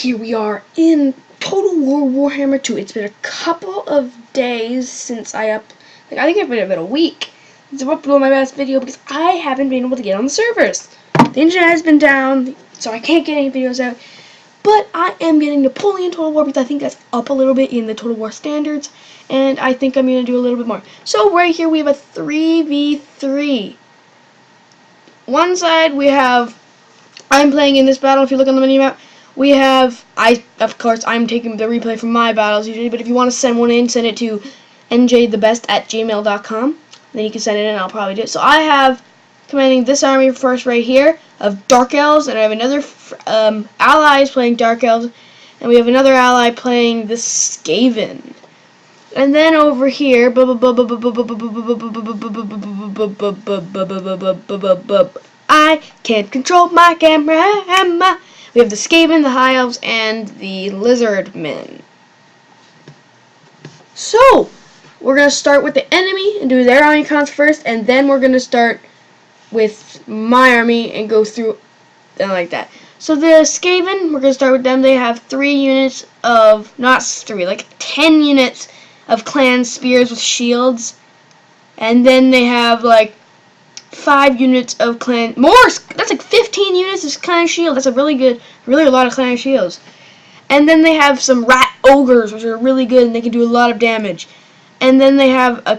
here we are in Total War Warhammer 2. It's been a couple of days since I think it's been about a week since I uploaded my last video because I haven't been able to get on the servers. The internet has been down, so I can't get any videos out. But I am getting Napoleon Total War because I think that's up a little bit in the Total War standards, and I think I'm going to do a little bit more. So right here we have a 3v3. One side we have, I'm playing in this battle. If you look on the mini-map, we have, of course, I'm taking the replay from my battles usually, but if you want to send one in, send it to njthebest@gmail.com. Then you can send it in and I'll probably do it. So I have commanding this army first right here of Dark Elves, and I have another allies playing Dark Elves, and we have another ally playing the Skaven. And then over here, I can't control my camera. We have the Skaven, the High Elves, and the Lizard Men. So, we're going to start with the enemy and do their army counts first, and then we're going to start with my army and go through like that. So the Skaven, we're going to start with them. They have 3 units of, not 3, like 10 units of clan spears with shields. And then they have like 5 units of clan, that's like 15 units of clan shield. That's a really a lot of clan shields. And then they have some rat ogres, which are really good and they can do a lot of damage. And then they have a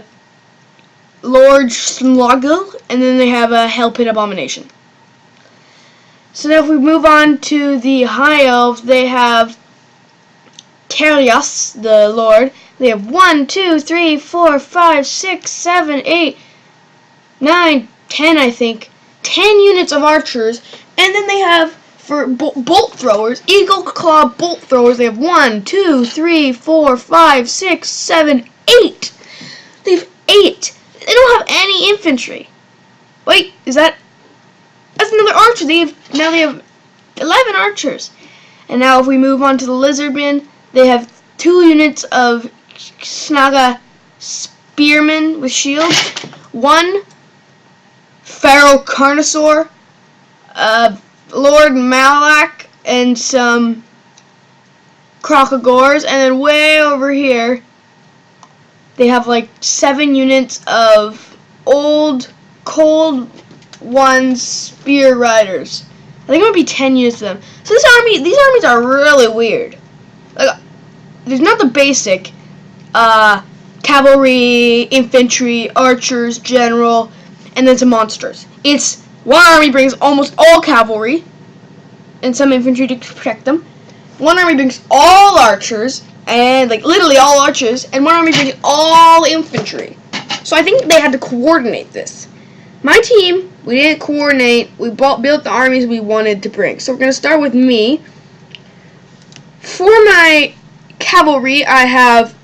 Lord Sluggle, and then they have a Hell Pit Abomination. So now if we move on to the High Elves, they have Terios, the Lord. They have 1, 2, 3, 4, 5, 6, 7, 8, 9, 10, I think. 10 units of archers. And then they have, for bolt throwers, Eagle Claw bolt throwers, they have 1, 2, 3, 4, 5, 6, 7, 8. They have 8. They don't have any infantry. Wait, that's another archer. Now they have 11 archers. And now if we move on to the Lizardmen, they have 2 units of Snaga Spearmen with shields, 1 Pharaoh Carnosaur, Lord Malak, and some Crocogores, and then way over here they have like 7 units of old Cold One Spear Riders. I think it might be 10 units of them. So these armies are really weird. Like, there's not the basic cavalry, infantry, archers, general, and then some monsters. It's one army brings almost all cavalry and some infantry to protect them. One army brings all archers, and like literally all archers, and one army brings all infantry. So I think they had to coordinate this. My team, we didn't coordinate. We built the armies we wanted to bring. So we're going to start with me. For my cavalry, I have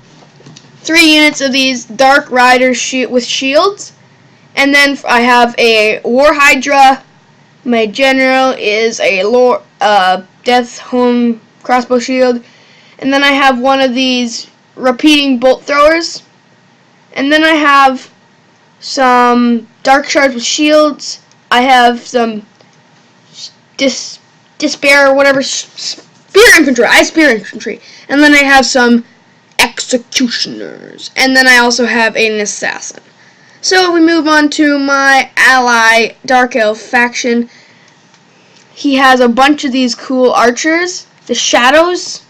3 units of these Dark Riders with shields. And then I have a War Hydra. My general is a Death Home crossbow shield. And then I have one of these repeating bolt throwers. And then I have some Dark Shards with shields. I have some Despair or whatever, Spear Infantry. I have Spear Infantry. And then I have some Executioners. And then I also have an Assassin. So we move on to my ally, Dark Elf faction. He has a bunch of these cool archers, the Shadows.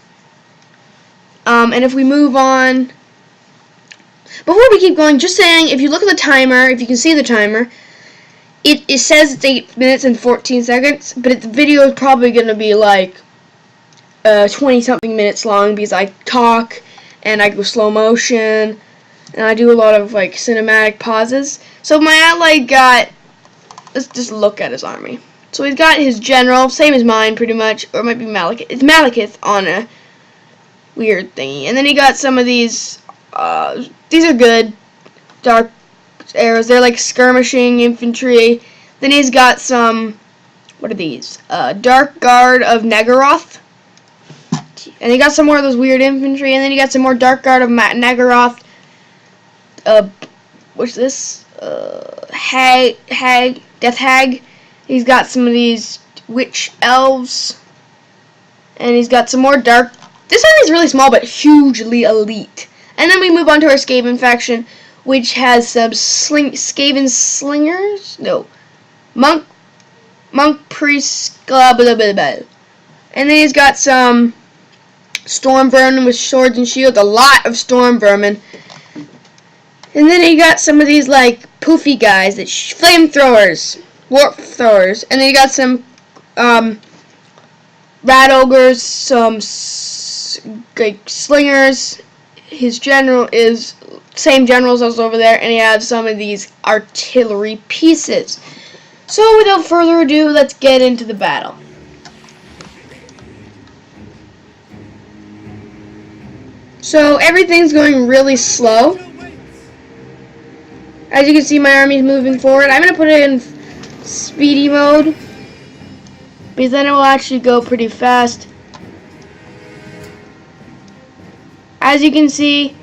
And if we move on, before we keep going, just saying, if you look at the timer, if you can see the timer, it says it's 8 minutes and 14 seconds, but the video is probably going to be like 20-something minutes long because I talk and I go slow motion and I do a lot of like cinematic pauses. So my ally got, let's just look at his army. So he's got his general, same as mine pretty much, or it might be Malekith. It's Malekith on a weird thingy. And then he got some of these are good dark arrows. They're like skirmishing infantry. Then he's got some, what are these? Dark Guard of Nagaroth. And he got some more of those weird infantry. And then he got some more Dark Guard of Nagaroth. What's this? Death Hag. He's got some of these Witch Elves. And he's got some more dark. This army is really small, but hugely elite. And then we move on to our Skaven faction, which has some Skaven slingers. No, monk priest. Blah, blah, blah, blah. And then he's got some storm vermin with swords and shields. A lot of storm vermin. And then he got some of these like poofy guys that flamethrowers, warp throwers. And then he got some rat ogres, some like slingers. His general is same generals as over there, and he has some of these artillery pieces. So without further ado, let's get into the battle. So everything's going really slow. As you can see, my army's moving forward. I'm going to put it in speedy mode, because then it will actually go pretty fast. As you can see,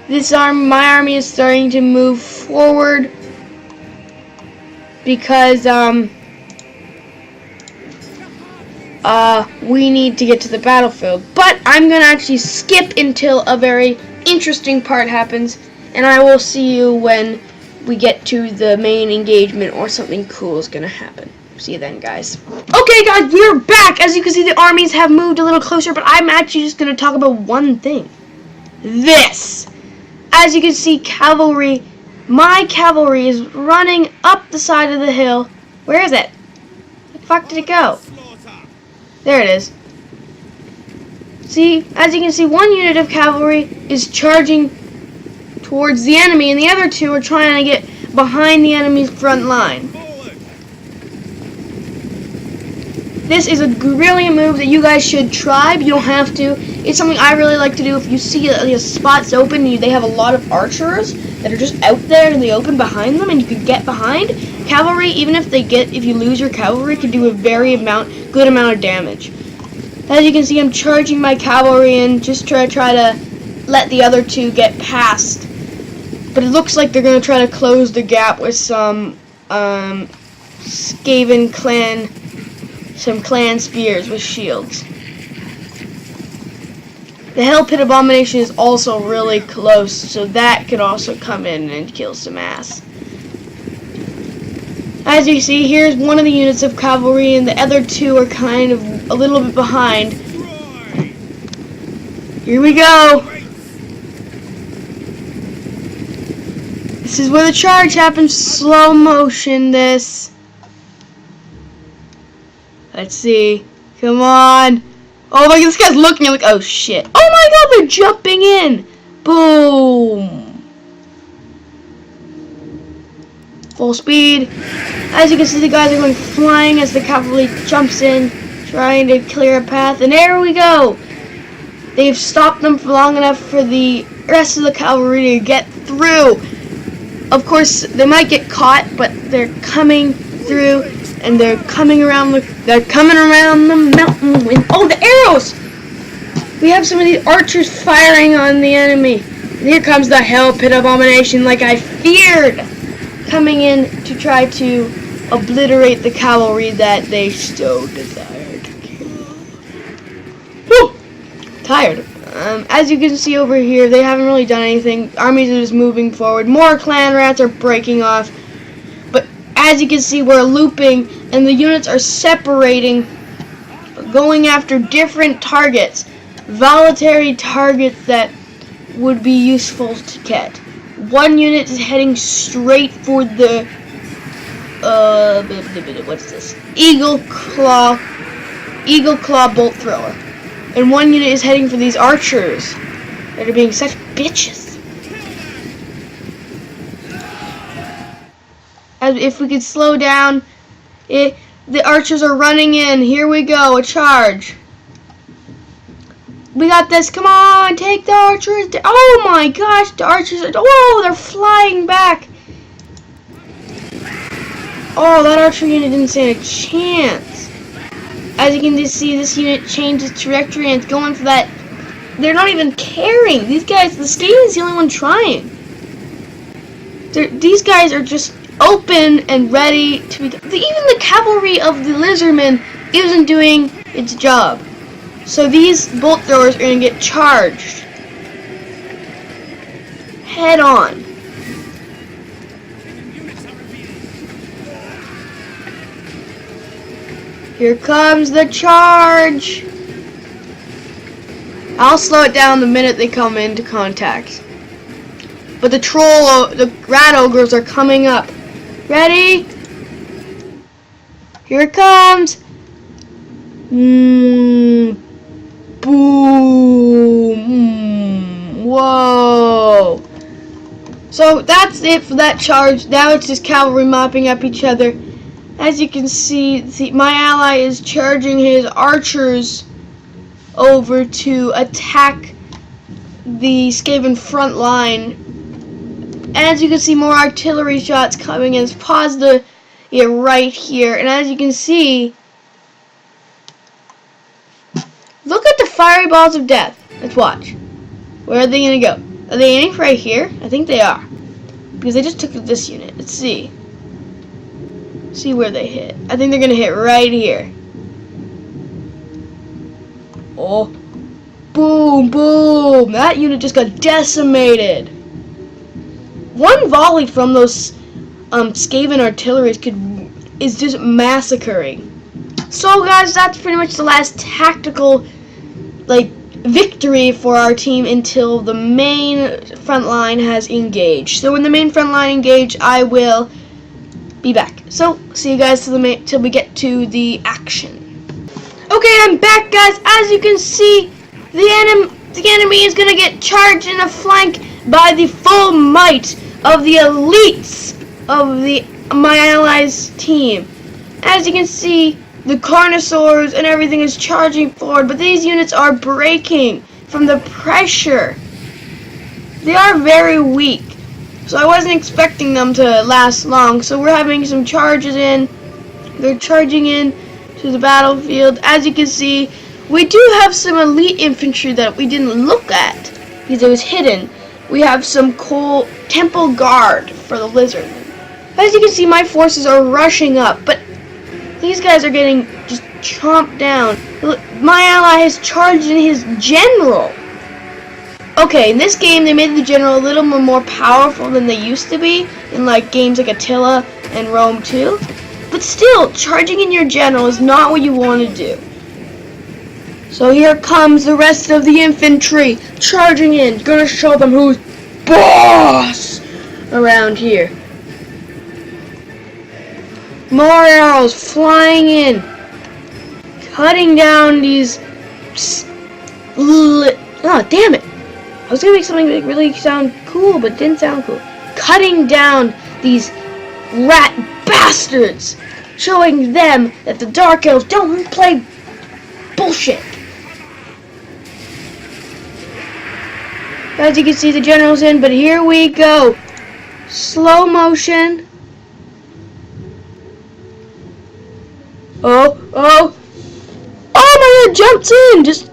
my army is starting to move forward because we need to get to the battlefield. But I'm gonna actually skip until a very interesting part happens, and I will see you when we get to the main engagement or something cool is gonna happen. See you then, guys. Okay, guys, we're back. As you can see, the armies have moved a little closer, but I'm actually just gonna talk about one thing. This. As you can see, cavalry. My cavalry is running up the side of the hill. Where is it? Where the fuck did it go? There it is. See, as you can see, one unit of cavalry is charging towards the enemy, and the other two are trying to get behind the enemy's front line. This is a brilliant move that you guys should try, but you don't have to. It's something I really like to do. If you see a spot's open and they have a lot of archers that are just out there in the open behind them, and you can get behind, cavalry, even if you lose your cavalry, can do a good amount of damage. As you can see, I'm charging my cavalry in just to try to let the other two get past. But it looks like they're going to try to close the gap with some Skaven clan. Some clan spears with shields. The Hell Pit Abomination is also really close, so that could also come in and kill some ass. As you see, here's one of the units of cavalry, and the other two are kind of a little bit behind. Here we go! This is where the charge happens. Slow motion this. Let's see. Come on. Oh my god, this guy's looking. I'm like, oh shit. Oh my god, they're jumping in. Boom. Full speed. As you can see, the guys are going flying as the cavalry jumps in, trying to clear a path. And there we go. They've stopped them for long enough for the rest of the cavalry to get through. Of course, they might get caught, but they're coming through. And they're coming around the mountain wind. Oh, the arrows! We have some of these archers firing on the enemy. And here comes the Hell Pit Abomination, like I feared, coming in to try to obliterate the cavalry that they so desire to kill. Woo! Tired. As you can see over here, they haven't really done anything. Armies are just moving forward. More clan rats are breaking off. As you can see, we're looping, and the units are separating, going after different targets, voluntary targets that would be useful to get. One unit is heading straight for the, what's this? Eagle Claw bolt thrower. And one unit is heading for these archers that are being such bitches. If we could slow down, the archers are running in. Here we go, a charge. We got this. Come on, take the archers. Oh my gosh, the archers are, oh, they're flying back. Oh, that archer unit didn't stand a chance. As you can just see, this unit changed its trajectory and it's going for that. They're not even caring. These guys, the Skaven's the only one trying. These guys are just open and ready to be. Even the cavalry of the lizardmen isn't doing its job. So these bolt throwers are going to get charged head on. Here comes the charge. I'll slow it down the minute they come into contact. But the rat ogres are coming up. Ready? Here it comes. Boom. Whoa. So that's it for that charge. Now it's just cavalry mopping up each other. As you can see, my ally is charging his archers over to attack the Skaven front line. And as you can see, more artillery shots coming in. Let's pause it right here. And as you can see, look at the fiery balls of death. Let's watch. Where are they going to go? Are they aiming for right here? I think they are. Because they just took this unit. Let's see. See where they hit. I think they're going to hit right here. Oh. Boom, boom. That unit just got decimated. One volley from those Skaven artilleries is just massacring. So guys, that's pretty much the last tactical victory for our team until the main front line has engaged. So when the main front line engage, I will be back. So see you guys till we get to the action. Okay, I'm back, guys. As you can see, the enemy is gonna get charged in the flank by the full might of the elites of my allies' team. As you can see, the Carnosaurs and everything is charging forward, but these units are breaking from the pressure. They are very weak, so I wasn't expecting them to last long. So we're having some charges in. They're charging in to the battlefield. As you can see, we do have some elite infantry that we didn't look at because it was hidden. We have some cool temple guard for the lizard. As you can see, my forces are rushing up, but these guys are getting just chomped down. My ally has charged in his general. Okay, in this game, they made the general a little more powerful than they used to be in games like Attila and Rome 2. But still, charging in your general is not what you want to do. So here comes the rest of the infantry charging in. Gonna show them who's boss around here. More arrows flying in, cutting down these. Oh, damn it! I was gonna make something that really sound cool, but didn't sound cool. Cutting down these rat bastards, showing them that the Dark Elves don't play bullshit. As you can see, the general's in, but here we go. Slow motion. Oh my god, jumps in, just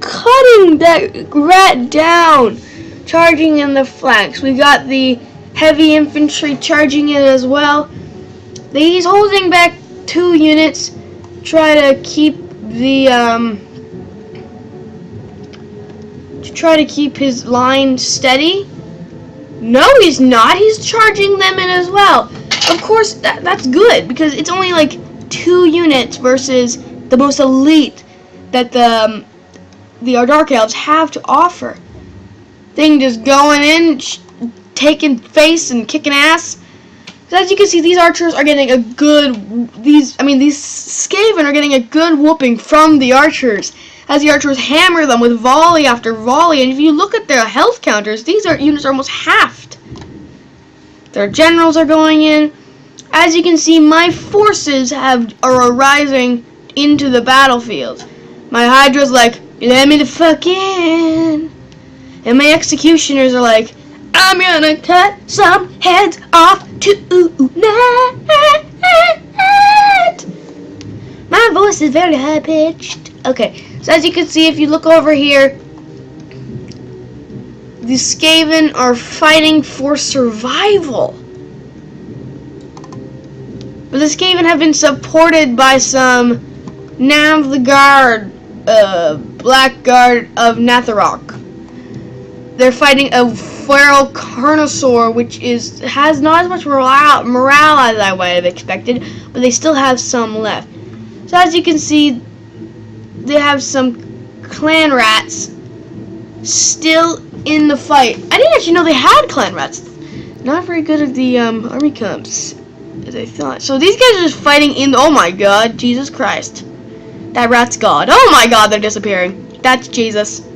cutting that rat down, charging in the flanks. We got the heavy infantry charging in as well. He's holding back 2 units, try to keep his line steady. No, he's not. He's charging them in as well. Of course, that's good because it's only 2 units versus the most elite that the Dark Elves have to offer. Thing just going in, taking face and kicking ass. So as you can see, these archers are getting a good. These Skaven are getting a good whooping from the archers as the archers hammer them with volley after volley. And if you look at their health counters, these units are almost halved. Their generals are going in. As you can see, my forces are arising into the battlefield. My Hydra's like, let me the fuck in. And my executioners are like, I'm gonna cut some heads off tonight. My voice is very high pitched. Okay, so as you can see, if you look over here, the Skaven are fighting for survival. But the Skaven have been supported by some Nav the Guard Blackguard of Natharok. They're fighting a feral carnosaur, which has not as much morale as I would have expected, but they still have some left. So as you can see, they have some clan rats still in the fight. I didn't actually know they had clan rats. Not very good at the army camps as I thought. So these guys are just fighting in the, oh my god, Jesus Christ. That rat's God. Oh my god, they're disappearing. That's Jesus.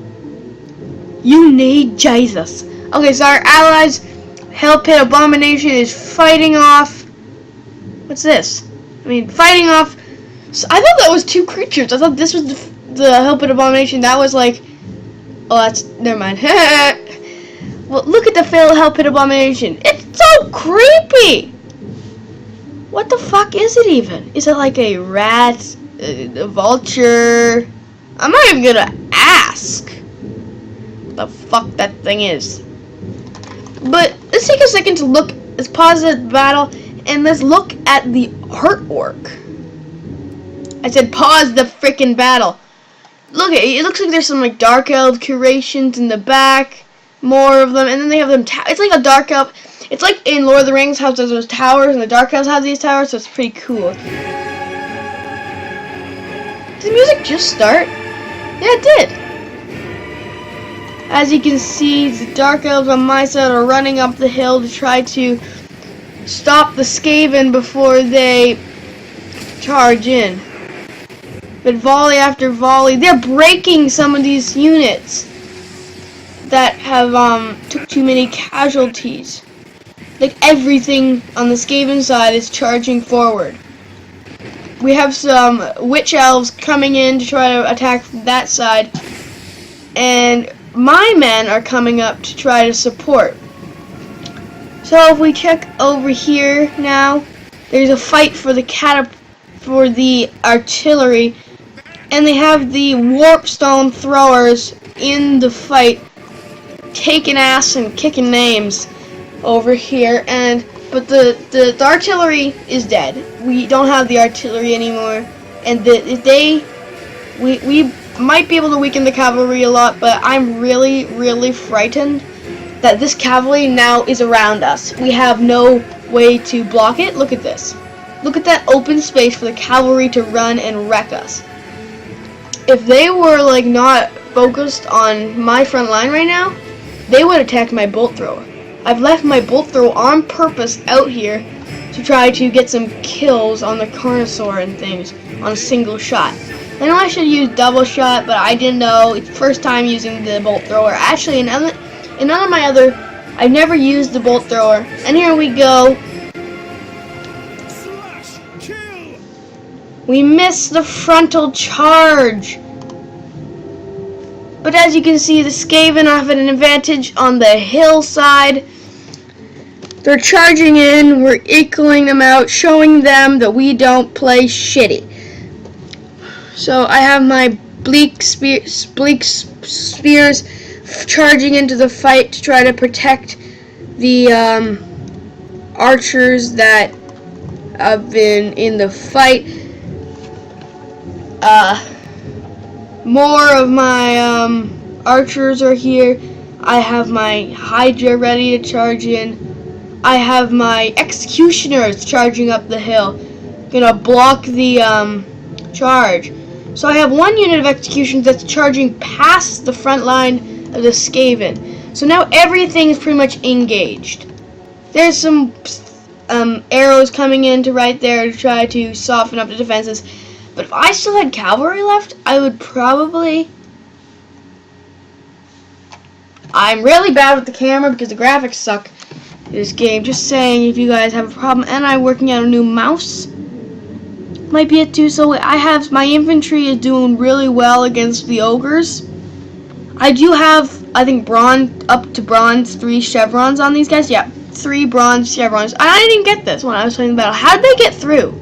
You need Jesus. Okay, so our allies, Hell Pit Abomination, is fighting off. What's this? Fighting off. So I thought that was two creatures. I thought this was the Hell Pit Abomination. That was like. Oh, that's. Never mind. Well, look at the Hell Pit Abomination. It's so creepy. What the fuck is it even? Is it like a rat? A vulture? I'm not even gonna ask what the fuck that thing is. But let's take a second to look. Let's pause the battle and let's look at the artwork. I said pause the freaking battle. Look at it. It looks like there's some like dark elf curations in the back, more of them, and then they have them. It's like a dark elf. It's like in Lord of the Rings how there's those towers, and the dark elves have these towers, so it's pretty cool. Did the music just start? Yeah, it did. As you can see, the dark elves on my side are running up the hill to try to stop the Skaven before they charge in. But volley after volley, they're breaking some of these units that have took too many casualties. Like everything on the Skaven side is charging forward. We have some witch elves coming in to try to attack that side, and my men are coming up to try to support. So if we check over here now, there's a fight for the artillery, and they have the warpstone throwers in the fight, taking ass and kicking names over here. But the artillery is dead. We don't have the artillery anymore, and we might be able to weaken the cavalry a lot, but I'm really, really frightened that this cavalry now is around us. We have no way to block it. Look at this. Look at that open space for the cavalry to run and wreck us. If they were like not focused on my front line right now, they would attack my bolt thrower. I've left my bolt thrower on purpose out here to try to get some kills on the Carnosaur and things on a single shot. I know I should use double shot, but I didn't know. It's the first time using the bolt thrower. Actually, in none of my other, I've never used the bolt thrower. And here we go. Slash, kill. We missed the frontal charge. But as you can see, the Skaven have an advantage on the hillside. They're charging in, we're equaling them out, showing them that we don't play shitty. So I have my bleak spears charging into the fight to try to protect the archers that have been in the fight. More of my archers are here. I have my Hydra ready to charge in. I have my executioners charging up the hill, gonna block the charge. So I have one unit of executions that's charging past the front line of the Skaven. So now everything is pretty much engaged. There's some arrows coming into right there to try to soften up the defenses. But if I still had cavalry left, I would probably... I'm really bad with the camera because the graphics suck in this game. Just saying, if you guys have a problem, and I'm working on a new mouse, might be it too. So I have, my infantry is doing really well against the ogres. I do have, I think, bronze, up to bronze 3 chevrons on these guys. Yeah, 3 bronze chevrons. I didn't get this when I was playing the battle. How did they get through?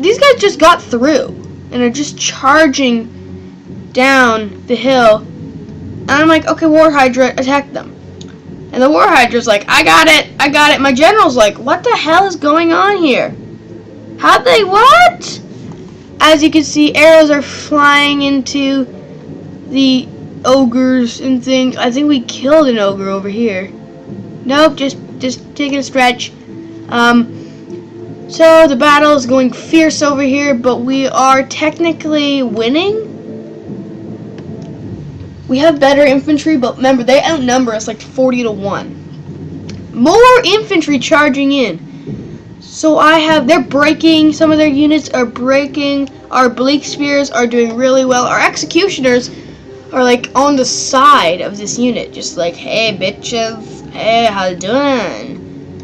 These guys just got through and are just charging down the hill. And I'm like, okay, War Hydra, attack them. And the War Hydra's like, I got it. My general's like, what the hell is going on here? How'd they, what? As you can see, arrows are flying into the ogres and things. I think we killed an ogre over here. Nope, just taking a stretch. So the battle is going fierce over here, but we are technically winning. We have better infantry, but remember, they outnumber us like 40-1. More infantry charging in. So they're breaking, some of their units are breaking. Our bleak spears are doing really well. Our executioners are like on the side of this unit, just like, hey bitches, hey, how you doing?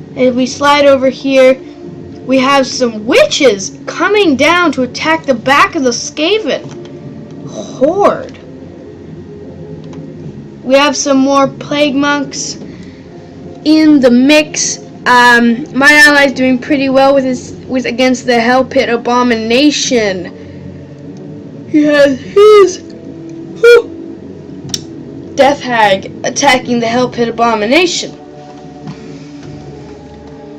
And if we slide over here, we have some witches coming down to attack the back of the Skaven horde. We have some more plague monks in the mix. My ally's doing pretty well with against the Hell Pit Abomination. He has his Death Hag attacking the Hell Pit Abomination.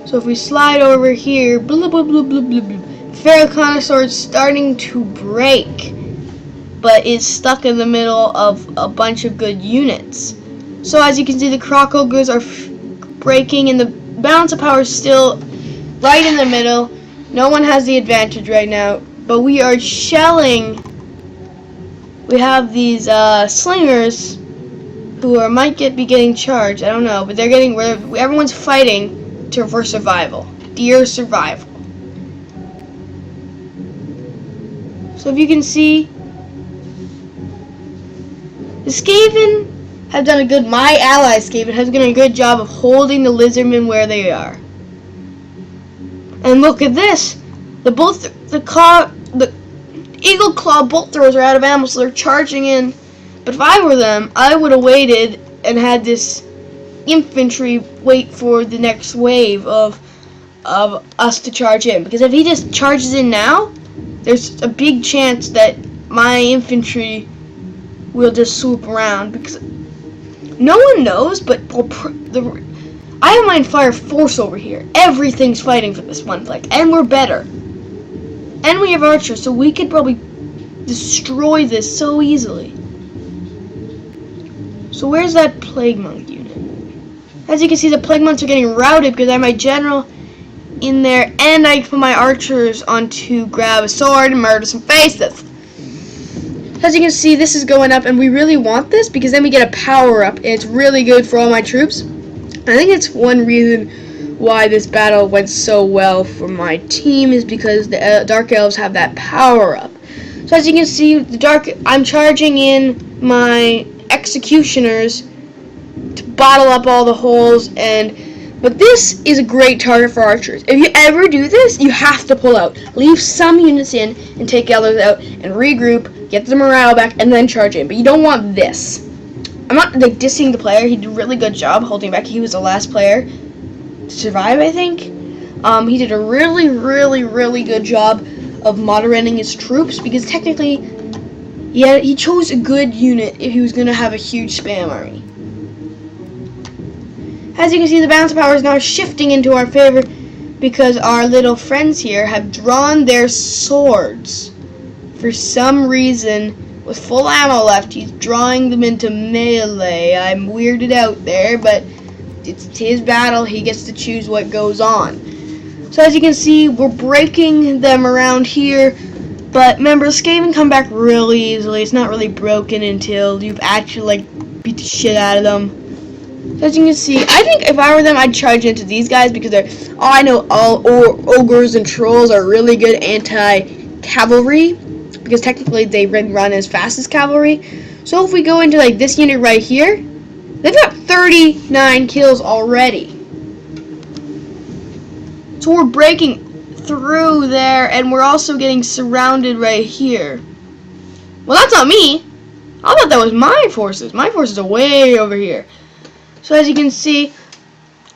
So if we slide over here, blah blah blah blah blah blah. Feral Connoisseur is starting to break, but is stuck in the middle of a bunch of good units. So as you can see, the Croc Ogres are breaking, and the balance of power is still right in the middle. No one has the advantage right now, but we are shelling. We have these slingers who might be getting charged. I don't know, but they're getting. Everyone's fighting for survival, dear survival. So if you can see, the Skaven have done a good. My ally Skaven has done a good job of holding the lizardmen where they are. And look at this, the eagle claw bolt throwers are out of ammo, so they're charging in. But if I were them, I would have waited and had this infantry wait for the next wave of us to charge in, because if he just charges in now, there's a big chance that my infantry will just swoop around, because no one knows, but I have my Fire Force over here. Everything's fighting for this one flank, and we're better, and we have archers, so we could probably destroy this so easily. So where's that plague monk unit? As you can see, the plague monks are getting routed because I have my general in there, and I put my archers on to grab a sword and murder some faces. As you can see, this is going up, and we really want this because then we get a power up, and it's really good for all my troops. I think it's one reason why this battle went so well for my team is because the Dark Elves have that power up. So as you can see, I'm charging in my executioners to bottle up all the holes, but this is a great target for archers. If you ever do this, you have to pull out. Leave some units in and take others out and regroup, get the morale back, and then charge in. But you don't want this. I'm not like dissing the player. He did a really good job holding back. He was the last player to survive, I think. He did a really, really, really good job of moderating his troops, because technically, yeah, he chose a good unit if he was going to have a huge spam army. As you can see, the balance of power is now shifting into our favor because our little friends here have drawn their swords. For some reason, with full ammo left, he's drawing them into melee. I'm weirded out there, but it's his battle. He gets to choose what goes on. So as you can see, we're breaking them around here. But remember, Skaven come back really easily. It's not really broken until you've actually beat the shit out of them. So as you can see, I think if I were them, I'd charge into these guys because I know all ogres and trolls are really good anti-cavalry, because technically they run as fast as cavalry. So if we go into this unit right here, they've got 39 kills already. So we're breaking through there, and we're also getting surrounded right here. Well, that's not me. I thought that was my forces. My forces are way over here. So as you can see,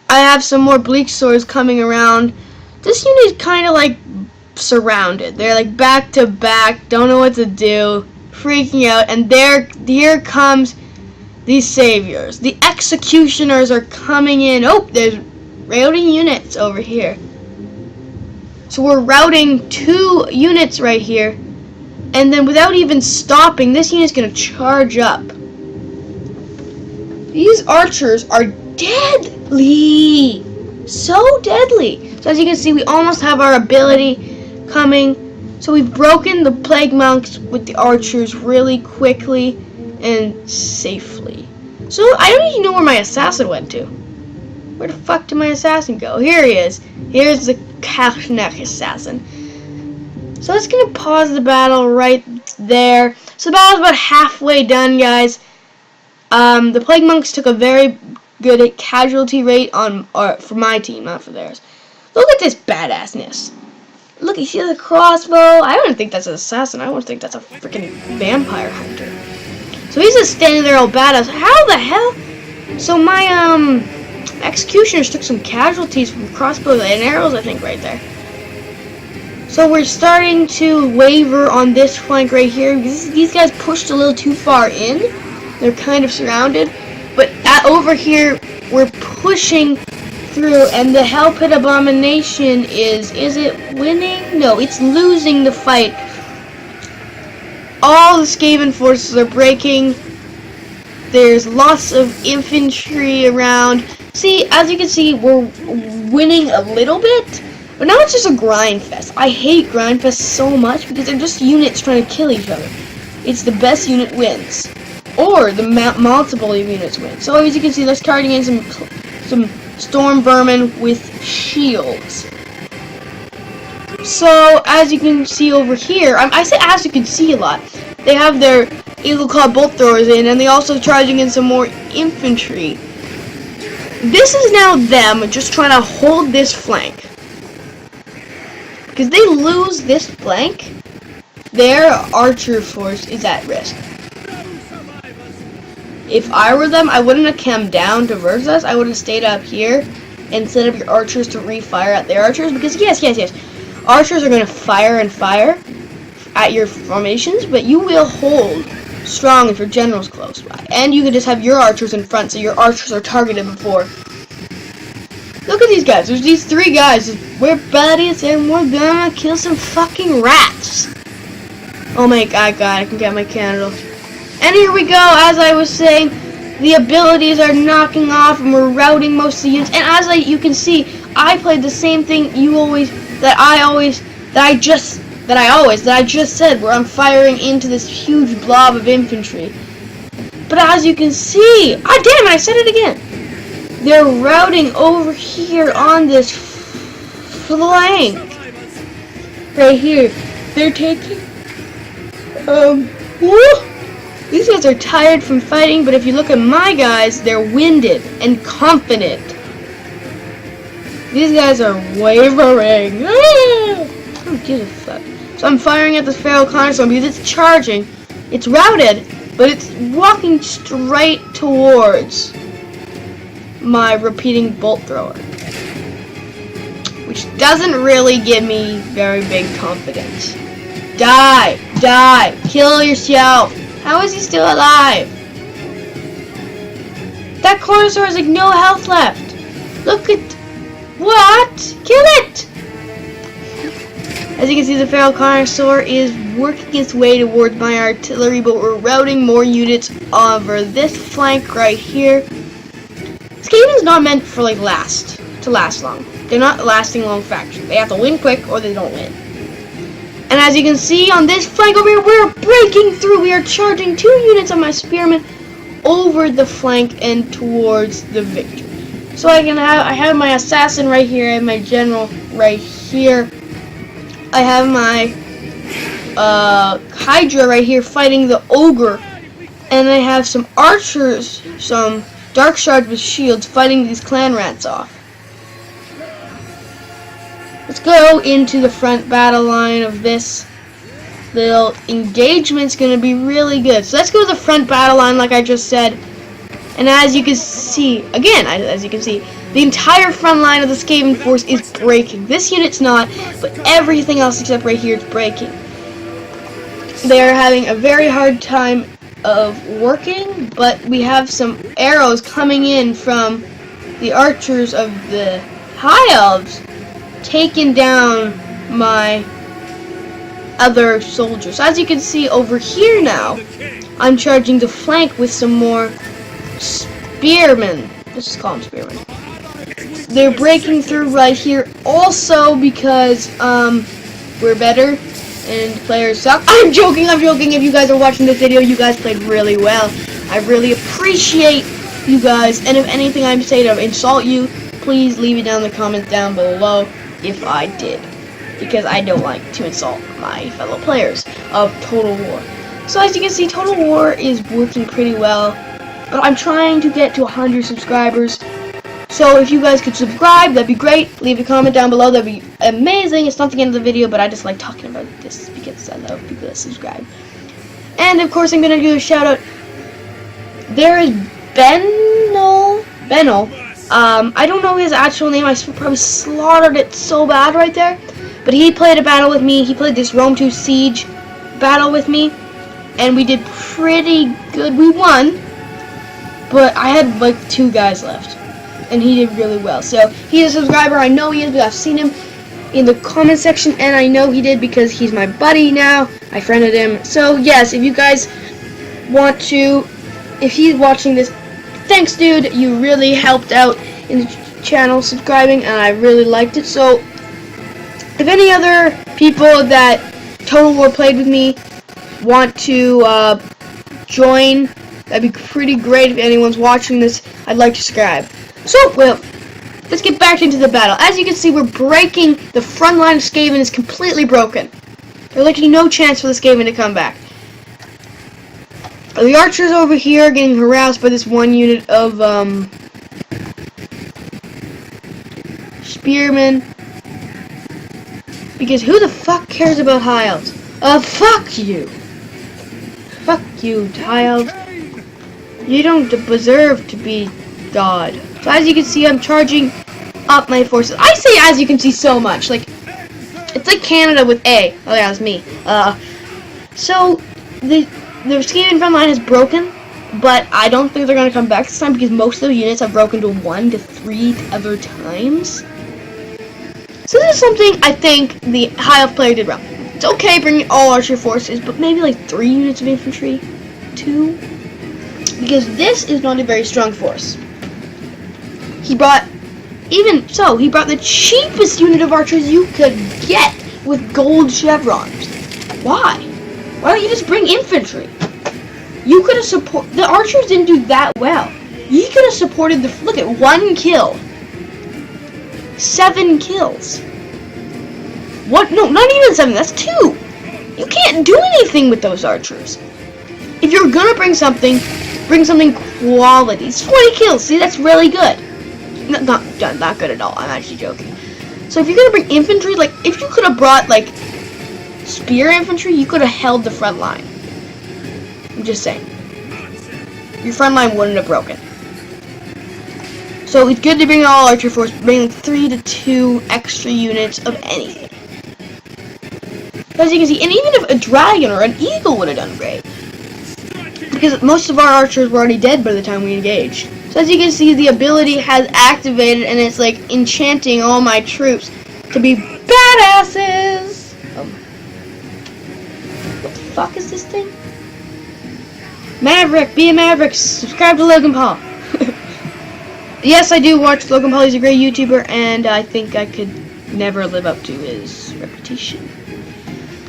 I have some more bleak swords coming around. This unit is kind of surrounded. They're back to back, don't know what to do, freaking out, and here comes these saviors. The executioners are coming in. Oh, there's routing units over here. So we're routing 2 units right here, And then without even stopping, this unit's going to charge up. These archers are deadly. So deadly. So as you can see, we almost have our ability coming. So we've broken the plague monks with the archers really quickly and safely. So I don't even know where my assassin went to. Where the fuck did my assassin go? Here he is. Here's the Kachnek assassin. So that's going to pause the battle right there. So the battle's about halfway done, guys. The plague monks took a very good casualty rate for my team, not for theirs. Look at this badassness. Look, you see the crossbow? I don't think that's an assassin. I don't think that's a freaking vampire hunter. So he's just standing there all badass. How the hell? So my executioners took some casualties from crossbows and arrows, I think, right there. So we're starting to waver on this flank right here. These guys pushed a little too far in. They're kind of surrounded. But over here, we're pushing through, and the Hell Pit Abomination is it winning? No, it's losing the fight. All the Skaven forces are breaking. There's lots of infantry around. See, as you can see, we're winning a little bit. But now it's just a grind fest. I hate grind fests so much because they're just units trying to kill each other. It's the best unit wins. Or the multiple units win. So as you can see, they're starting in some storm vermin with shields. So as you can see over here, I say as you can see a lot. They have their Eagle Claw bolt throwers in, and they also charging in some more infantry. This is now them just trying to hold this flank. Because they lose this flank, their archer force is at risk. If I were them, I wouldn't have come down to verse us. I would have stayed up here and set up your archers to refire at their archers. Because yes, archers are going to fire and fire at your formations, but you will hold strong if your general's close by. And you can just have your archers in front so your archers are targeted before. Look at these guys. There's these three guys. We're buddies and we're gonna kill some fucking rats. Oh my god, I can get my candle. And here we go. As I was saying, the abilities are knocking off and we're routing most of the units. And as you can see, I played the same thing that I just said, where I'm firing into this huge blob of infantry. But as you can see, damn it, I said it again. They're routing over here on this flank. Right here. They're taking, these guys are tired from fighting, but if you look at my guys, they're winded and confident. These guys are wavering. I don't give a fuck. So I'm firing at this feral cornerstone because it's charging. It's routed, but it's walking straight towards my repeating bolt thrower, which doesn't really give me very big confidence. Die, kill yourself. How is he still alive? That cornerstone has like no health left. Look at what? Kill it! As you can see, the feral connoisseur is working its way towards my artillery, but we're routing more units over this flank right here. This game is not meant for last long. They're not lasting long factions. They have to win quick or they don't win. And as you can see on this flank over here, we're breaking through. We are charging 2 units of my spearmen over the flank and towards the victory. So I have my assassin right here. I have my general right here. I have my Hydra right here fighting the ogre, and I have some archers, some dark shards with shields fighting these clan rats off. Let's go into the front battle line of this little engagement's gonna be really good. So let's go to the front battle line like I just said. And as you can see, the entire front line of the Skaven force is breaking. This unit's not, but everything else except right here is breaking. They are having a very hard time of working, but we have some arrows coming in from the archers of the High Elves, taking down my other soldiers. So as you can see over here now, I'm charging the flank with some more spearmen. Let's just call them spearmen. They're breaking through right here also because we're better and players suck. I'm joking. If you guys are watching this video, you guys played really well. I really appreciate you guys, and if anything I'm saying to insult you, please leave it down in the comments down below if I did, because I don't like to insult my fellow players of Total War. So as you can see, Total War is working pretty well, but I'm trying to get to 100 subscribers. So if you guys could subscribe, that'd be great. Leave a comment down below, that'd be amazing. It's not the end of the video, but I just like talking about this because I love people that subscribe. And of course, I'm gonna do a shout out. There is Benno. I don't know his actual name. I probably slaughtered it so bad right there. But he played a battle with me. He played this Rome 2 Siege battle with me, and we did pretty good. We won, but I had like 2 guys left, and he did really well. So he's a subscriber. I know he is because I've seen him in the comment section, and I know he did because he's my buddy now. I friended him. So yes, if you guys want to, if he's watching this, thanks dude, you really helped out in the channel subscribing, and I really liked it. So if any other people that Total War played with me want to join, that'd be pretty great. If anyone's watching this, I'd like to subscribe. So, well, let's get back into the battle. As you can see, we're breaking. The front line of Skaven is completely broken. There's like no chance for the Skaven to come back. The archers over here are getting harassed by this one unit of spearmen. Because who the fuck cares about high elves? Fuck you! Fuck you, child. You don't deserve to be God. So as you can see, I'm charging up my forces. I say as you can see so much. Like, it's like Canada with A. Oh yeah, it's me. So, the Skaven front line is broken, but I don't think they're going to come back this time because most of the units have broken to 1 to 3 other times. So this is something I think the high elf player did wrong. It's okay bringing all archer forces, but maybe like 3 units of infantry, 2, because this is not a very strong force. He brought the cheapest unit of archers you could get with gold chevrons. Why? Why don't you just bring infantry? You could have the archers didn't do that well. You could have supported look at 1 kill. 7 kills. What? No, not even 7. That's 2. You can't do anything with those archers. If you're gonna bring something quality. It's 20 kills. See, that's really good. Not good at all. I'm actually joking. So if you're gonna bring infantry, like if you could have brought like spear infantry, you could have held the front line. I'm just saying. Your front line wouldn't have broken. So it's good to bring all archer force, bring 3 to 2 extra units of anything. As you can see, and even if a dragon or an eagle would have done great. Because most of our archers were already dead by the time we engaged. So as you can see, the ability has activated and it's like enchanting all my troops to be badasses. What the fuck is this thing? Maverick, be a Maverick, subscribe to Logan Paul. Yes, I do watch Logan Paul. He's a great YouTuber, and I think I could never live up to his reputation.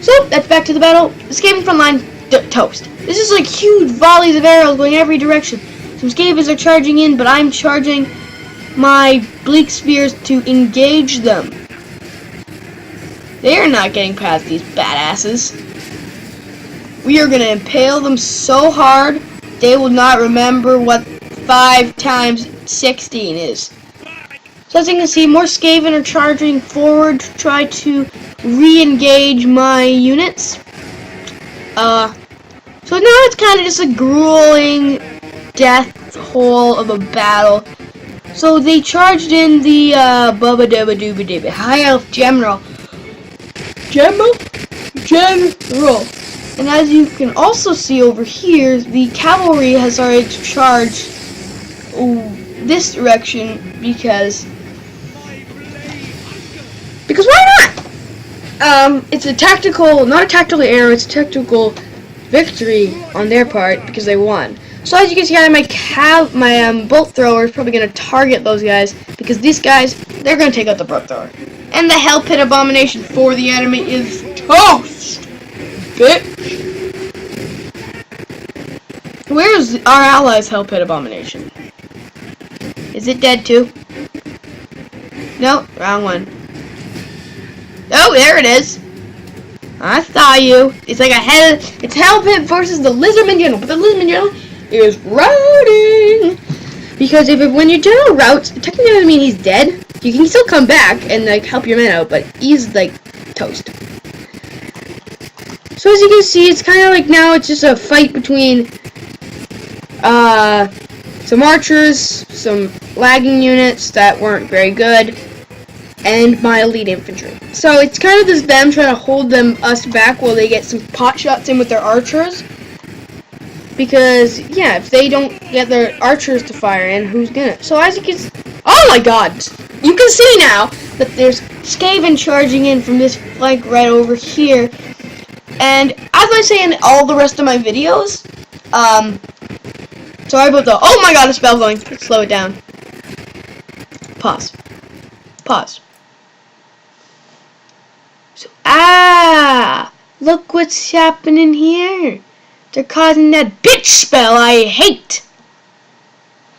So, that's back to the battle. Skaven front line, toast. This is like huge volleys of arrows going every direction. Some Skavens are charging in, but I'm charging my bleak spears to engage them. They are not getting past these badasses. We are going to impale them so hard, they will not remember what 5 times 16 is. So as you can see, more Skaven are charging forward to try to re-engage my units. So now it's kind of just a grueling death hole of a battle. So they charged in the Bubba Dubba Dooba Dibba High Elf General. And as you can also see over here, the cavalry has started to charge this direction because why not? it's a tactical, not a tactical error, it's a tactical victory on their part because they won. So as you can see, my bolt thrower is probably going to target those guys because these guys, they're going to take out the bolt thrower. And the hell pit abomination for the enemy is toast, bitch. Where's our allies' hell pit abomination? Is it dead too? No, wrong one. Oh, there it is. I saw you. It's like it's hell pit versus the lizardman general, but the lizardman general is routing. Because when your general routes, technically doesn't mean he's dead. You can still come back and like help your men out, but he's like toast. So as you can see, it's kind of like now it's just a fight between some archers, some lagging units that weren't very good, and my elite infantry. So it's kind of just them trying to hold us back while they get some pot shots in with their archers. Because, yeah, if they don't get their archers to fire in, who's gonna? So as you can see, oh my god! You can see now that there's Skaven charging in from this flank right over here. And as I say in all the rest of my videos, sorry about the, oh my god, a spell going. Let's slow it down. Pause. Pause. So, look what's happening here. They're causing that bitch spell I hate.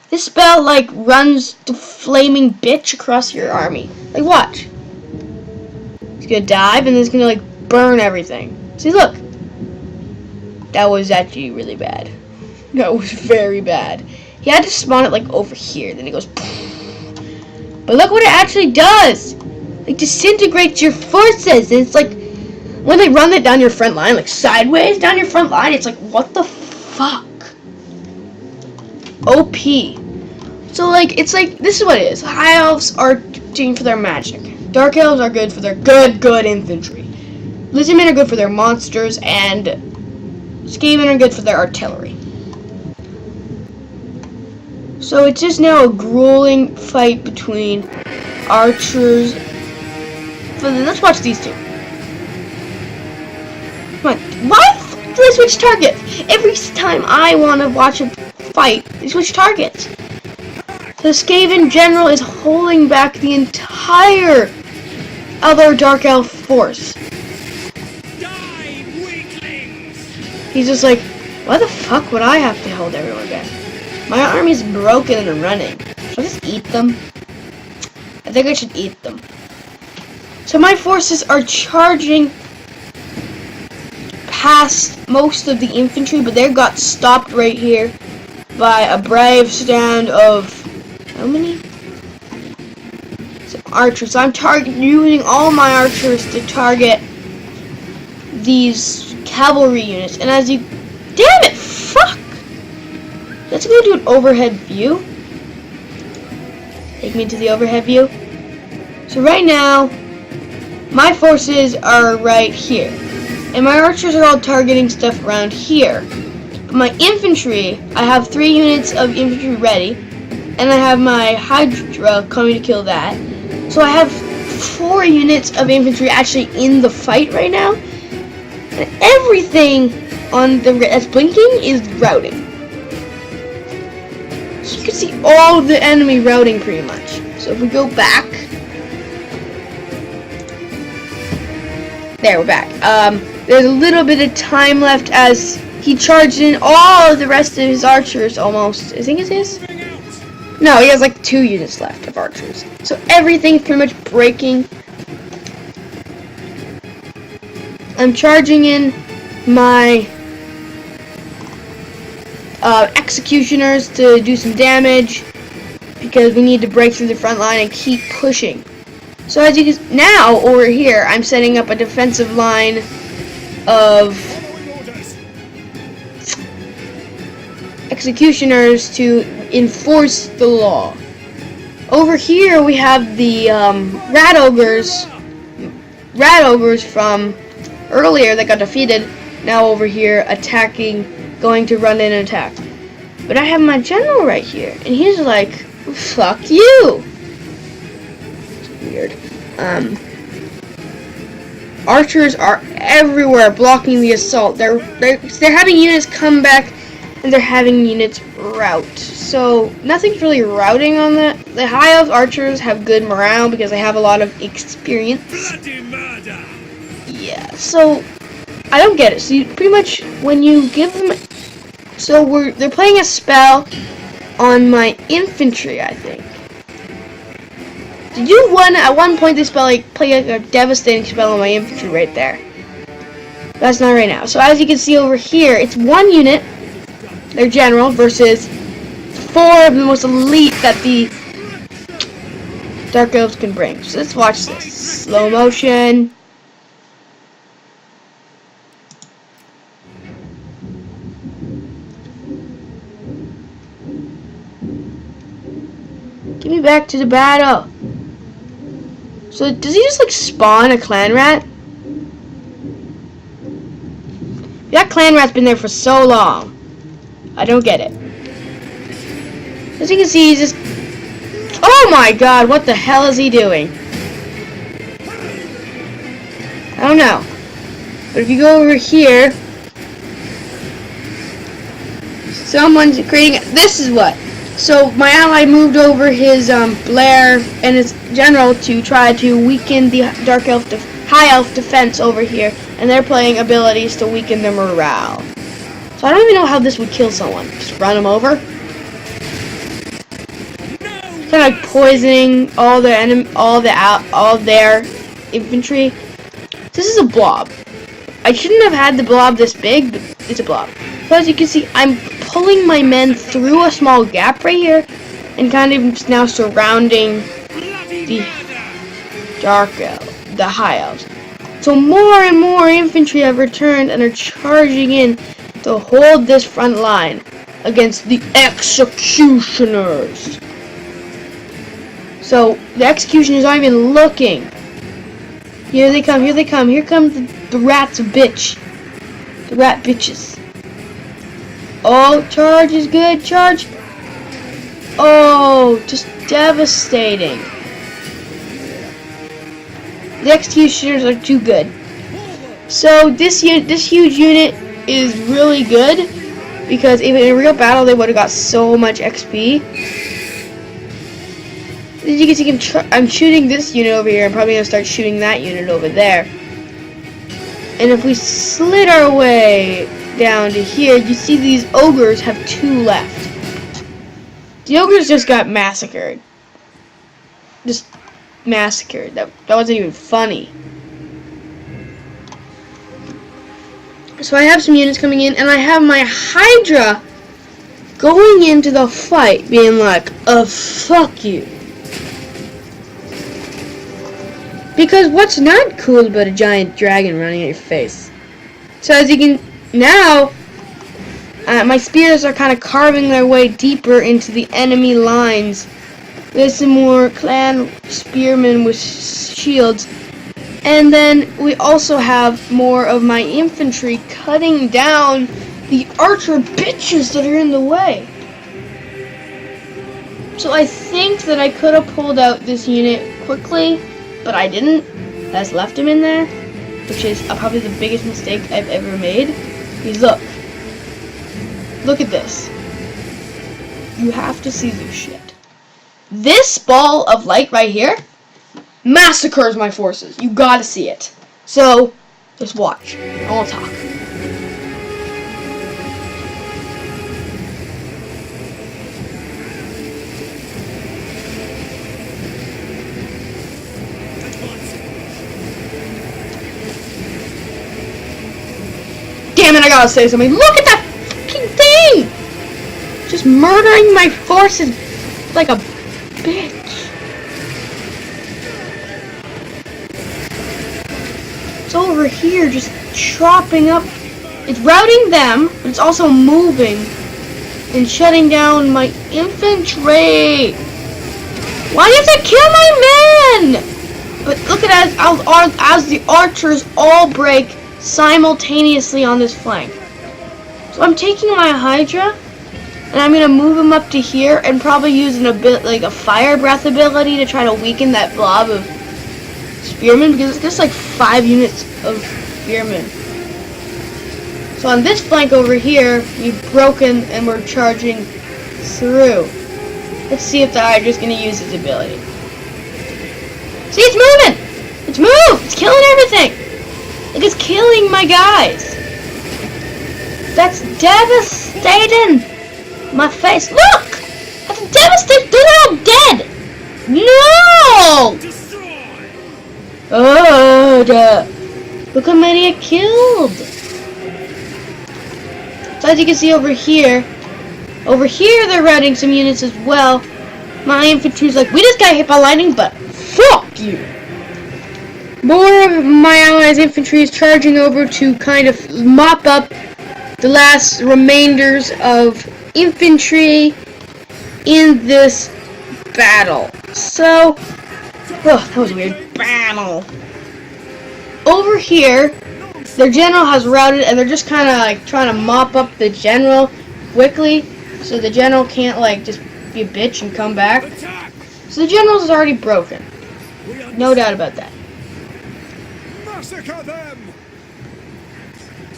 This spell, like, runs the flaming bitch across your army. Like, watch. It's gonna dive and it's gonna, like, burn everything. See, look. That was actually really bad. That was very bad. He had to spawn it, like, over here. Then it goes... But look what it actually does. It disintegrates your forces. And it's like... When they run it down your front line, like, sideways down your front line, it's like, what the fuck? OP. So, like, it's like, this is what it is. High elves are doing for their magic. Dark elves are good for their good infantry. Lizardmen are good for their monsters, and Skaven are good for their artillery. So it's just now a grueling fight between archers. Let's watch these two. Come on. Why do I switch targets? Every time I want to watch a fight, they switch targets. The Skaven general is holding back the entire other Dark Elf force. Die, weaklings! He's just like, why the fuck would I have to hold everyone back? My army's broken and running. Should I just eat them? I think I should eat them. So my forces are charging past most of the infantry, but they got stopped right here by a brave stand of how many? Some archers. So I'm using all my archers to target these cavalry units. And as you, damn it, fuck! Let's go do an overhead view. Take me to the overhead view. So right now, my forces are right here. And my archers are all targeting stuff around here. But my infantry, I have 3 units of infantry ready. And I have my Hydra coming to kill that. So I have 4 units of infantry actually in the fight right now. And everything on the that's blinking is routing. So you can see all of the enemy routing pretty much. So if we go back. There, we're back. There's a little bit of time left as he charged in all of the rest of his archers almost. I think it's his? No, he has like 2 units left of archers. So everything's pretty much breaking. I'm charging in my executioners to do some damage because we need to break through the front line and keep pushing. So as you can see, now over here, I'm setting up a defensive line of executioners to enforce the law. Over here we have the rat ogres from earlier that got defeated. Now over here attacking, going to run in and attack. But I have my general right here, and he's like, "Fuck you." Weird. archers are everywhere blocking the assault. They're having units come back, and they're having units rout. So nothing's really routing on that. The high elf archers have good morale because they have a lot of experience. Bloody murder! Yeah, so I don't get it. So you, pretty much when you give them, so they're playing a spell on my infantry, I think. Did you at one point they play a devastating spell on my infantry right there? That's not right now. So as you can see over here, it's one unit, their general, versus 4 of the most elite that the Dark Elves can bring. So let's watch this. Slow motion. Get me back to the battle. So does he just like spawn a clan rat? That clan rat's been there for so long. I don't get it. As you can see, he's just... Oh my god, what the hell is he doing? I don't know. But if you go over here, someone's creating... This is what. So my ally moved over his Blair and his general to try to weaken the Dark Elf, High Elf defense over here, and they're playing abilities to weaken their morale. So I don't even know how this would kill someone. Just run them over. Kind of like poisoning all their all their infantry. This is a blob. I shouldn't have had the blob this big, but it's a blob. So as you can see, I'm pulling my men through a small gap right here, and kind of now surrounding the Dark Elf, the High Elves. So more and more infantry have returned and are charging in to hold this front line against the executioners. So the executioners aren't even looking. Here they come, here they come, here comes the rats bitch. The rat bitches. Oh, charge is good, charge. Oh, just devastating. The executioners are too good. So this huge unit is really good because even in a real battle they would have got so much XP. As you can see, I'm shooting this unit over here. I'm probably gonna start shooting that unit over there. And if we slit our way down to here, you see these ogres have 2 left. The ogres just got massacred. Just massacred. That wasn't even funny. So I have some units coming in, and I have my Hydra going into the fight, being like, fuck you. Because what's not cool about a giant dragon running at your face? So as you can, now, my spears are kind of carving their way deeper into the enemy lines. There's some more clan spearmen with shields. And then we also have more of my infantry cutting down the archer bitches that are in the way. So I think that I could have pulled out this unit quickly, but I didn't. I just left him in there, which is probably the biggest mistake I've ever made. Because look at this. You have to see this shit. This ball of light right here massacres my forces. You gotta see it. So, just watch. I won't talk. Damn it, I gotta say something. Look at that fucking thing! Just murdering my forces like a bitch. It's over here just chopping up. It's routing them, but it's also moving and shutting down my infantry. Why do you have to kill my men? But look at as the archers all break simultaneously on this flank. So I'm taking my Hydra and I'm gonna move him up to here and probably use a bit like a fire breath ability to try to weaken that blob of spearmen because it's just like 5 units of spearmen. So on this flank over here, we've broken and we're charging through. Let's see if the Hydra's gonna use his ability. See, it's moving! It's moved! It's killing everything! Like, it's killing my guys! That's devastating! My face, look! That's devastating! They're all dead! No! Oh, look how many I killed! So as you can see over here they're routing some units as well. My infantry's like, we just got hit by lightning, but fuck you! More of my allies' infantry is charging over to kind of mop up the last remainders of infantry in this battle. So, that was a weird battle. Over here, their general has routed, and they're just kind of like trying to mop up the general quickly, so the general can't like just be a bitch and come back. So the general is already broken, no doubt about that. Massacre them!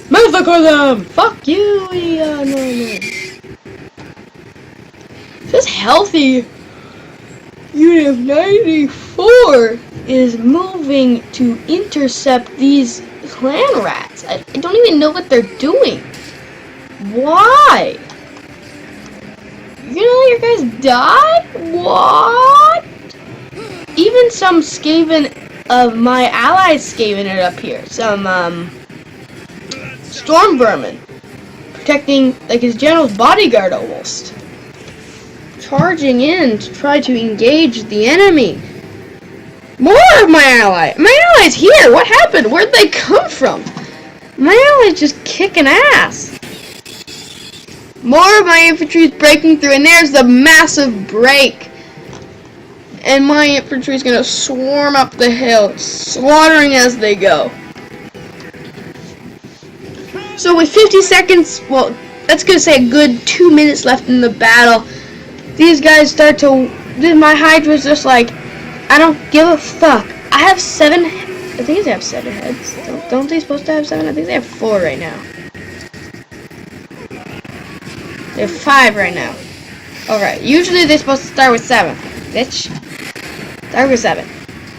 Massacre them! Fuck you! No. This healthy unit of 94 is moving to intercept these clan rats. I don't even know what they're doing. Why? You know your guys die? What? Even some Skaven of my allies Skaven it up here. Some storm vermin protecting like his general's bodyguard almost. Charging in to try to engage the enemy. More of my ally. My ally's here. What happened? Where'd they come from? My ally's just kicking ass. More of my infantry is breaking through, and there's the massive break. And my infantry is gonna swarm up the hill, slaughtering as they go. So with 50 seconds, well, that's gonna say a good 2 minutes left in the battle. These guys start to. My Hydra's just like, I don't give a fuck. I have 7. I think they have 7 heads. Don't they supposed to have 7? I think they have 4 right now. They have 5 right now. Alright, usually they're supposed to start with 7. Bitch. Start with 7.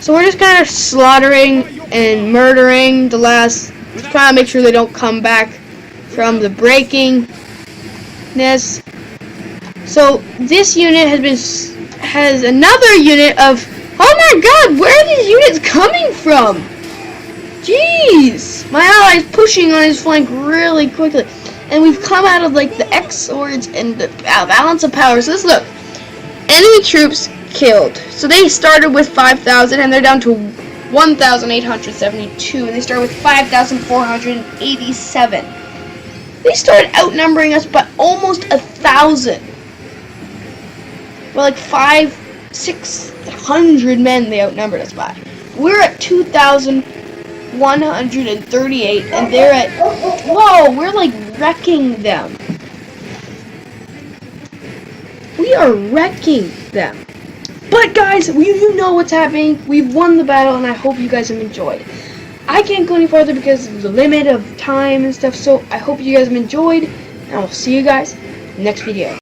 So we're just kind of slaughtering and murdering the last. Just trying to make sure they don't come back from the breakingness. So this unit has another unit of. Oh my god, where are these units coming from? Jeez! My ally's pushing on his flank really quickly. And we've come out of like the X swords and the balance of power. So let's look. Enemy troops killed. So they started with 5,000 and they're down to 1,872. And they started with 5,487. They started outnumbering us by almost 1,000. Well, like 600 men they outnumbered us by. We're at 2,138 and they're at, whoa, we're like wrecking them. We are wrecking them. But guys, you know what's happening. We've won the battle and I hope you guys have enjoyed. I can't go any farther because of the limit of time and stuff, so I hope you guys have enjoyed and I will see you guys next video.